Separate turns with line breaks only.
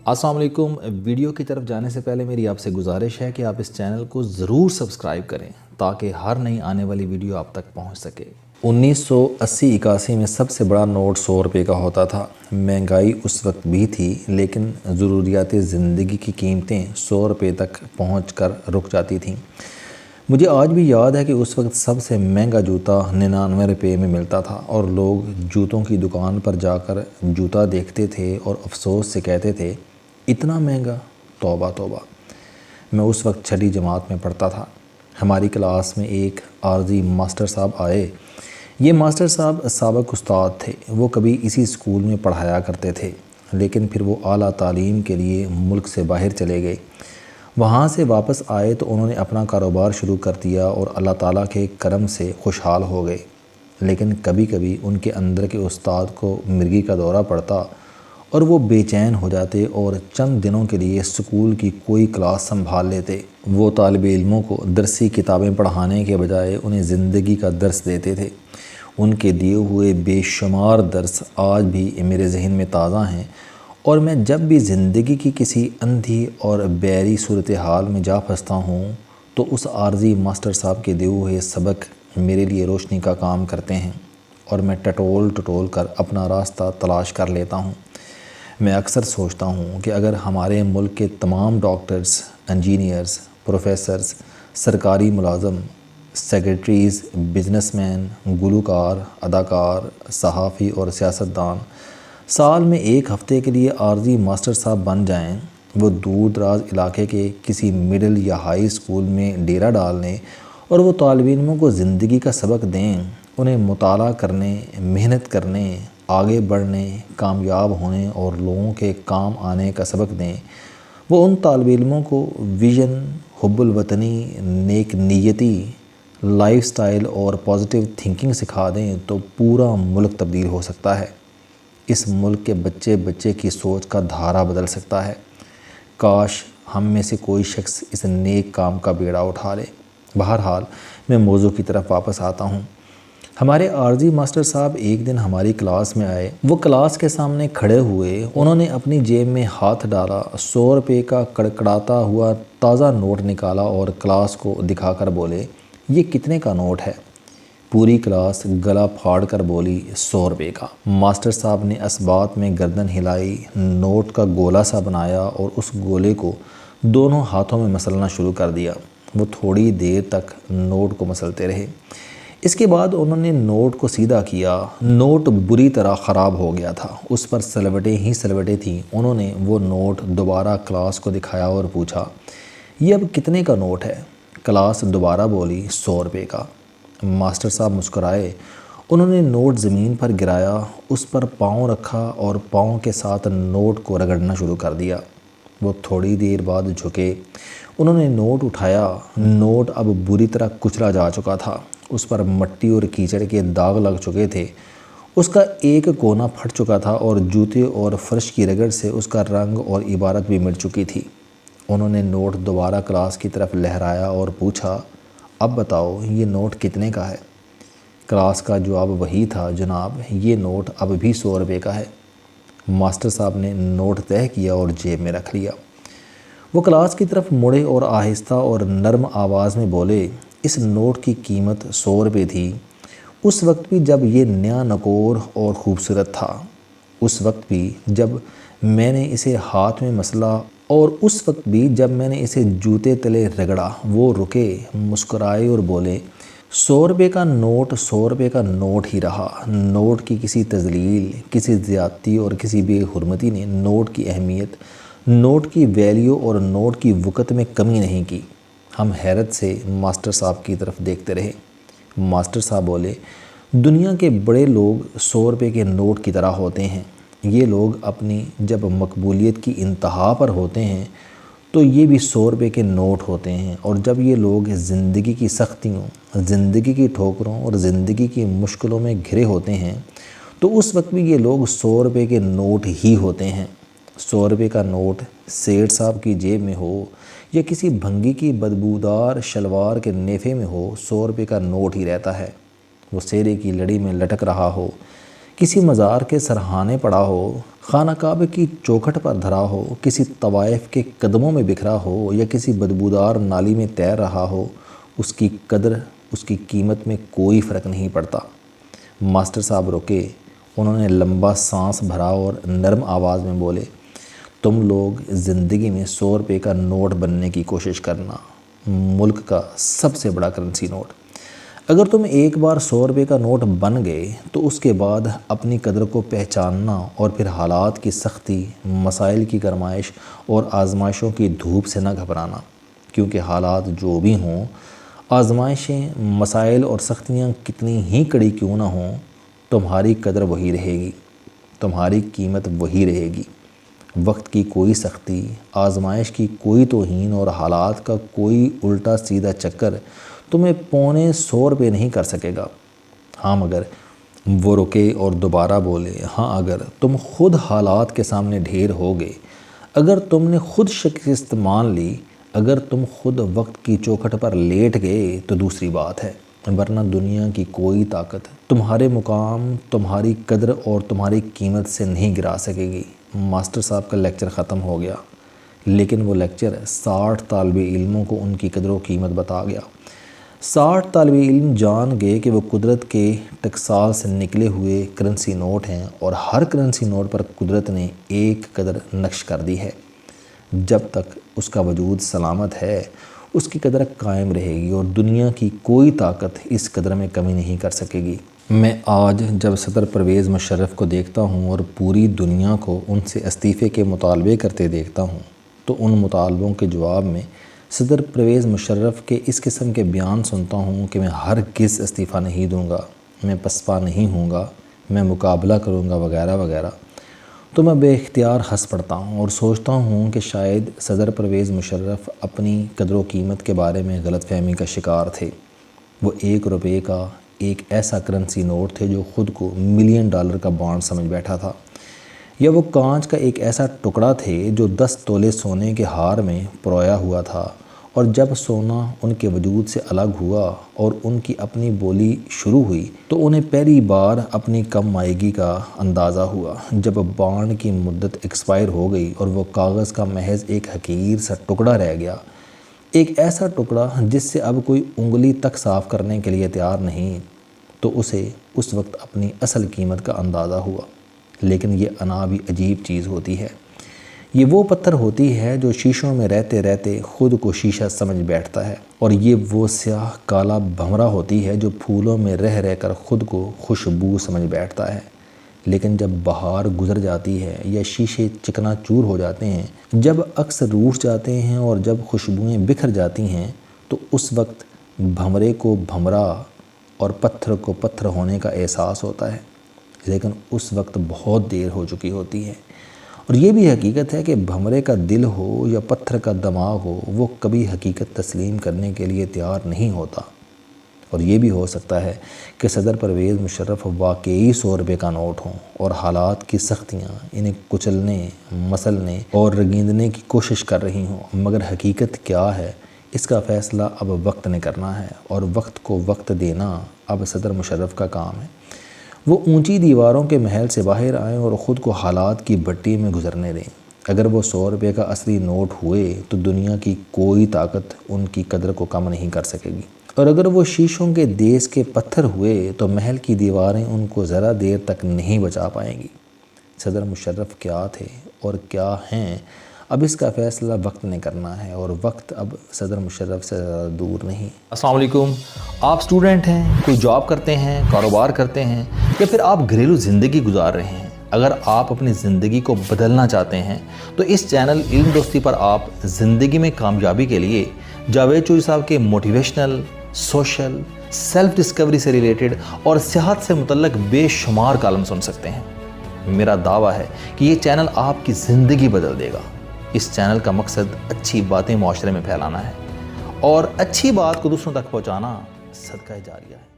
السلام علیکم۔ ویڈیو کی طرف جانے سے پہلے میری آپ سے گزارش ہے کہ آپ اس چینل کو ضرور سبسکرائب کریں تاکہ ہر نئی آنے والی ویڈیو آپ تک پہنچ سکے۔ 1980-81 میں سب سے بڑا نوٹ 100 روپے کا ہوتا تھا۔ مہنگائی اس وقت بھی تھی لیکن ضروریات زندگی کی قیمتیں 100 روپے تک پہنچ کر رک جاتی تھیں۔ مجھے آج بھی یاد ہے کہ اس وقت سب سے مہنگا جوتا 99 روپے میں ملتا تھا اور لوگ جوتوں کی دکان پر جا کر جوتا دیکھتے تھے اور افسوس سے کہتے تھے اتنا مہنگا، توبہ توبہ۔ میں اس وقت 6ٹھی جماعت میں پڑھتا تھا۔ ہماری کلاس میں ایک عارضی ماسٹر صاحب آئے۔ یہ ماسٹر صاحب سابق استاد تھے۔ وہ کبھی اسی اسکول میں پڑھایا کرتے تھے لیکن پھر وہ اعلیٰ تعلیم کے لیے ملک سے باہر چلے گئے۔ وہاں سے واپس آئے تو انہوں نے اپنا کاروبار شروع کر دیا اور اللہ تعالیٰ کے کرم سے خوشحال ہو گئے، لیکن کبھی کبھی ان کے اندر کے استاد کو مرگی کا دورہ پڑتا اور وہ بے چین ہو جاتے اور چند دنوں کے لیے اسکول کی کوئی کلاس سنبھال لیتے۔ وہ طالب علموں کو درسی کتابیں پڑھانے کے بجائے انہیں زندگی کا درس دیتے تھے۔ ان کے دیے ہوئے بے شمار درس آج بھی میرے ذہن میں تازہ ہیں اور میں جب بھی زندگی کی کسی اندھی اور بیری صورتحال میں جا پھنستا ہوں تو اس عارضی ماسٹر صاحب کے دیے ہوئے سبق میرے لیے روشنی کا کام کرتے ہیں اور میں ٹٹول کر اپنا راستہ تلاش کر لیتا ہوں۔ میں اکثر سوچتا ہوں کہ اگر ہمارے ملک کے تمام ڈاکٹرز، انجینئرز، پروفیسرز، سرکاری ملازم، سیکرٹریز، بزنس مین، گلوکار، اداکار، صحافی اور سیاستدان سال میں ایک ہفتے کے لیے عارضی ماسٹر صاحب بن جائیں، وہ دور دراز علاقے کے کسی مڈل یا ہائی اسکول میں ڈیرہ ڈال لیں اور وہ طالب علموں کو زندگی کا سبق دیں، انہیں مطالعہ کرنے، محنت کرنے، آگے بڑھنے، کامیاب ہونے اور لوگوں کے کام آنے کا سبق دیں۔ وہ ان طالب علموں کو ویژن، حب الوطنی، نیک نیتی، لائف سٹائل اور پازیٹیو تھنکنگ سکھا دیں تو پورا ملک تبدیل ہو سکتا ہے۔ اس ملک کے بچے بچے کی سوچ کا دھارا بدل سکتا ہے۔ کاش ہم میں سے کوئی شخص اس نیک کام کا بیڑا اٹھا لے۔ بہرحال میں موضوع کی طرف واپس آتا ہوں۔ ہمارے عارضی ماسٹر صاحب ایک دن ہماری کلاس میں آئے۔ وہ کلاس کے سامنے کھڑے ہوئے، انہوں نے اپنی جیب میں ہاتھ ڈالا، 100 روپے کا کڑکڑاتا ہوا تازہ نوٹ نکالا اور کلاس کو دکھا کر بولے، یہ کتنے کا نوٹ ہے؟ پوری کلاس گلا پھاڑ کر بولی، 100 روپے کا۔ ماسٹر صاحب نے اسبات میں گردن ہلائی، نوٹ کا گولا سا بنایا اور اس گولے کو دونوں ہاتھوں میں مسلنا شروع کر دیا۔ وہ تھوڑی دیر تک نوٹ کو مسلتے رہے۔ اس کے بعد انہوں نے نوٹ کو سیدھا کیا۔ نوٹ بری طرح خراب ہو گیا تھا، اس پر سلوٹیں ہی سلوٹیں تھیں۔ انہوں نے وہ نوٹ دوبارہ کلاس کو دکھایا اور پوچھا، یہ اب کتنے کا نوٹ ہے؟ کلاس دوبارہ بولی، 100 روپے کا۔ ماسٹر صاحب مسکرائے، انہوں نے نوٹ زمین پر گرایا، اس پر پاؤں رکھا اور پاؤں کے ساتھ نوٹ کو رگڑنا شروع کر دیا۔ وہ تھوڑی دیر بعد جھکے، انہوں نے نوٹ اٹھایا۔ نوٹ اب بری طرح کچلا جا چکا تھا، اس پر مٹی اور کیچڑ کے داغ لگ چکے تھے، اس کا ایک کونا پھٹ چکا تھا اور جوتے اور فرش کی رگڑ سے اس کا رنگ اور عبارت بھی مٹ چکی تھی۔ انہوں نے نوٹ دوبارہ کلاس کی طرف لہرایا اور پوچھا، اب بتاؤ یہ نوٹ کتنے کا ہے؟ کلاس کا جواب وہی تھا، جناب یہ نوٹ اب بھی 100 روپے کا ہے۔ ماسٹر صاحب نے نوٹ طے کیا اور جیب میں رکھ لیا۔ وہ کلاس کی طرف مڑے اور آہستہ اور نرم آواز میں بولے، اس نوٹ کی قیمت 100 روپے تھی، اس وقت بھی جب یہ نیا نکور اور خوبصورت تھا، اس وقت بھی جب میں نے اسے ہاتھ میں مسلا اور اس وقت بھی جب میں نے اسے جوتے تلے رگڑا۔ وہ رکے، مسکرائے اور بولے، 100 روپے کا نوٹ 100 روپے کا نوٹ ہی رہا۔ نوٹ کی کسی تذلیل، کسی زیادتی اور کسی بے حرمتی نے نوٹ کی اہمیت، نوٹ کی ویلیو اور نوٹ کی وقت میں کمی نہیں کی۔ ہم حیرت سے ماسٹر صاحب کی طرف دیکھتے رہے۔ ماسٹر صاحب بولے، دنیا کے بڑے لوگ 100 روپے کے نوٹ کی طرح ہوتے ہیں۔ یہ لوگ اپنی جب مقبولیت کی انتہا پر ہوتے ہیں تو یہ بھی 100 روپے کے نوٹ ہوتے ہیں، اور جب یہ لوگ زندگی کی سختیوں، زندگی کی ٹھوکروں اور زندگی کی مشکلوں میں گھرے ہوتے ہیں تو اس وقت بھی یہ لوگ 100 روپے کے نوٹ ہی ہوتے ہیں۔ 100 روپے کا نوٹ سیٹھ صاحب کی جیب میں ہو یا کسی بھنگی کی بدبودار شلوار کے نیفے میں ہو، 100 روپے کا نوٹ ہی رہتا ہے۔ وہ سیرے کی لڑی میں لٹک رہا ہو، کسی مزار کے سرہانے پڑا ہو، خانہ کعبے کی چوکھٹ پر دھرا ہو، کسی طوائف کے قدموں میں بکھرا ہو یا کسی بدبودار نالی میں تیر رہا ہو، اس کی قدر، اس کی قیمت میں کوئی فرق نہیں پڑتا۔ ماسٹر صاحب رکے، انہوں نے لمبا سانس بھرا اور نرم آواز میں بولے، تم لوگ زندگی میں 100 روپے کا نوٹ بننے کی کوشش کرنا، ملک کا سب سے بڑا کرنسی نوٹ۔ اگر تم ایک بار 100 روپے کا نوٹ بن گئے تو اس کے بعد اپنی قدر کو پہچاننا اور پھر حالات کی سختی، مسائل کی گرمائش اور آزمائشوں کی دھوپ سے نہ گھبرانا، کیونکہ حالات جو بھی ہوں، آزمائشیں، مسائل اور سختیاں کتنی ہی کڑی کیوں نہ ہوں، تمہاری قدر وہی رہے گی، تمہاری قیمت وہی رہے گی۔ وقت کی کوئی سختی، آزمائش کی کوئی توہین اور حالات کا کوئی الٹا سیدھا چکر تمہیں 125 روپے نہیں کر سکے گا۔ ہاں مگر وہ رکے اور دوبارہ بولے، ہاں اگر تم خود حالات کے سامنے ڈھیر ہو گئے، اگر تم نے خود شکست مان لی، اگر تم خود وقت کی چوکھٹ پر لیٹ گئے تو دوسری بات ہے، ورنہ دنیا کی کوئی طاقت تمہارے مقام، تمہاری قدر اور تمہاری قیمت سے نہیں گرا سکے گی۔ ماسٹر صاحب کا لیکچر ختم ہو گیا، لیکن وہ لیکچر 60 طالب علموں کو ان کی قدر و قیمت بتا گیا۔ 60 طالب علم جان گئے کہ وہ قدرت کے ٹکسال سے نکلے ہوئے کرنسی نوٹ ہیں اور ہر کرنسی نوٹ پر قدرت نے ایک قدر نقش کر دی ہے۔ جب تک اس کا وجود سلامت ہے، اس کی قدر قائم رہے گی اور دنیا کی کوئی طاقت اس قدر میں کمی نہیں کر سکے گی۔ میں آج جب صدر پرویز مشرف کو دیکھتا ہوں اور پوری دنیا کو ان سے استعفے کے مطالبے کرتے دیکھتا ہوں، تو ان مطالبوں کے جواب میں صدر پرویز مشرف کے اس قسم کے بیان سنتا ہوں کہ میں ہرگز استعفیٰ نہیں دوں گا، میں پسپا نہیں ہوں گا، میں مقابلہ کروں گا وغیرہ وغیرہ، تو میں بے اختیار ہنس پڑتا ہوں اور سوچتا ہوں کہ شاید صدر پرویز مشرف اپنی قدر و قیمت کے بارے میں غلط فہمی کا شکار تھے۔ وہ 1 روپے کا ایک ایسا کرنسی نوٹ تھے جو خود کو $1 ملین کا بانڈ سمجھ بیٹھا تھا، یا وہ کانچ کا ایک ایسا ٹکڑا تھے جو 10 تولے سونے کے ہار میں پرویا ہوا تھا، اور جب سونا ان کے وجود سے الگ ہوا اور ان کی اپنی بولی شروع ہوئی تو انہیں پہلی بار اپنی کم مائیگی کا اندازہ ہوا۔ جب بانڈ کی مدت ایکسپائر ہو گئی اور وہ کاغذ کا محض ایک حقیر سا ٹکڑا رہ گیا، ایک ایسا ٹکڑا جس سے اب کوئی انگلی تک صاف کرنے کے لیے تیار نہیں، تو اسے اس وقت اپنی اصل قیمت کا اندازہ ہوا۔ لیکن یہ انا بھی عجیب چیز ہوتی ہے۔ یہ وہ پتھر ہوتی ہے جو شیشوں میں رہتے رہتے خود کو شیشہ سمجھ بیٹھتا ہے، اور یہ وہ سیاہ کالا بھمرا ہوتی ہے جو پھولوں میں رہ رہ کر خود کو خوشبو سمجھ بیٹھتا ہے۔ لیکن جب بہار گزر جاتی ہے یا شیشے چکنا چور ہو جاتے ہیں، جب عکس روٹھ جاتے ہیں اور جب خوشبوئیں بکھر جاتی ہیں، تو اس وقت بھمرے کو بھمرا اور پتھر کو پتھر ہونے کا احساس ہوتا ہے، لیکن اس وقت بہت دیر ہو چکی ہوتی ہے۔ اور یہ بھی حقیقت ہے کہ بھمرے کا دل ہو یا پتھر کا دماغ ہو، وہ کبھی حقیقت تسلیم کرنے کے لیے تیار نہیں ہوتا۔ اور یہ بھی ہو سکتا ہے کہ صدر پرویز مشرف واقعی 100 روپے کا نوٹ ہوں اور حالات کی سختیاں انہیں کچلنے، مسلنے اور رگیندنے کی کوشش کر رہی ہوں، مگر حقیقت کیا ہے اس کا فیصلہ اب وقت نے کرنا ہے، اور وقت کو وقت دینا اب صدر مشرف کا کام ہے۔ وہ اونچی دیواروں کے محل سے باہر آئیں اور خود کو حالات کی بھٹی میں گزرنے دیں۔ اگر وہ 100 روپے کا اصلی نوٹ ہوئے تو دنیا کی کوئی طاقت ان کی قدر کو کم نہیں کر سکے گی، اور اگر وہ شیشوں کے دیس کے پتھر ہوئے تو محل کی دیواریں ان کو ذرا دیر تک نہیں بچا پائیں گی۔ صدر مشرف کیا تھے اور کیا ہیں، اب اس کا فیصلہ وقت نے کرنا ہے، اور وقت اب صدر مشرف سے زیادہ دور نہیں۔
السلام علیکم، آپ اسٹوڈنٹ ہیں، کوئی جاب کرتے ہیں، کاروبار کرتے ہیں، یا پھر آپ گھریلو زندگی گزار رہے ہیں۔ اگر آپ اپنی زندگی کو بدلنا چاہتے ہیں تو اس چینل علم دوستی پر آپ زندگی میں کامیابی کے لیے جاوید چوہری صاحب کے موٹیویشنل، سوشل، سیلف ڈسکوری سے ریلیٹڈ اور صحت سے متعلق بے شمار کالم سن سکتے ہیں۔ میرا دعویٰ ہے کہ یہ چینل آپ کی زندگی بدل دے گا۔ اس چینل کا مقصد اچھی باتیں معاشرے میں پھیلانا ہے، اور اچھی بات کو دوسروں تک پہنچانا صدقہ جاریہ ہے۔